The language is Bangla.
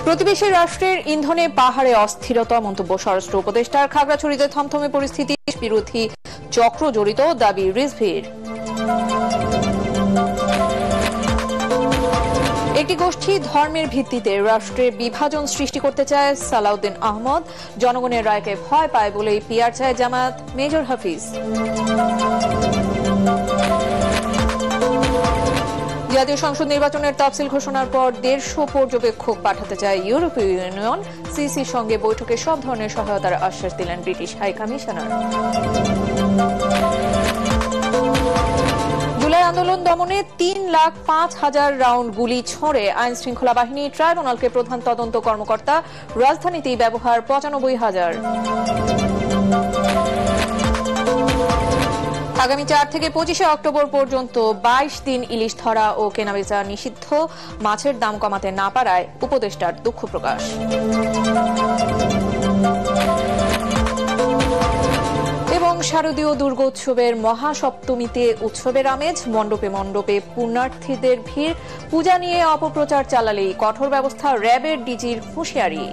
প্রতিবেশী রাষ্ট্রের ইন্ধনে পাহাড়ে অস্থিরতা, মন্তব্য স্বরাষ্ট্র উপদেষ্টার। খাগড়াছড়িতে থমথমে পরিস্থিতি, বিরোধী চক্র জড়িত, দাবি রিজভির। একটি গোষ্ঠী ধর্মের ভিত্তিতে রাষ্ট্রের বিভাজন সৃষ্টি করতে চায়, সালাউদ্দিন আহমদ। জনগণের রায়কে ভয় পায় বলেই পিআর চায় জামায়াত, মেজর হাফিজ। জাতীয় সংসদ নির্বাচনের তাফসিল ঘোষণার পর 150 পর্যবেক্ষক পাঠাতে চায় ইউরোপীয় ইউনিয়ন। সিসির সঙ্গে বৈঠকে সব ধরনের সহায়তার আশ্বাস দিলেন ব্রিটিশ হাই কমিশনার। জুলাই আন্দোলন দমনে 3,05,000 রাউন্ড গুলি ছোড়ে আইন শৃঙ্খলা বাহিনী, ট্রাইব্যুনালকে প্রধান তদন্ত কর্মকর্তা। রাজধানীতেই ব্যবহার 95,000। আগামী 4 থেকে 25 অক্টোবর পর্যন্ত 22 দিন ইলিশ ধরা ও কেনাবেচা নিষিদ্ধ। মাছের দাম কমাতে না পারায় উপদেষ্টার দুঃখ প্রকাশ। এবং শারদীয় দুর্গোৎসবের মহাসপ্তমীতে উৎসবের আমেজ, মণ্ডপে মণ্ডপে পুণ্যার্থীদের ভিড়। পূজা নিয়ে অপপ্রচার চালালেই কঠোর ব্যবস্থা, র্যাবের ডিজির হুঁশিয়ারি।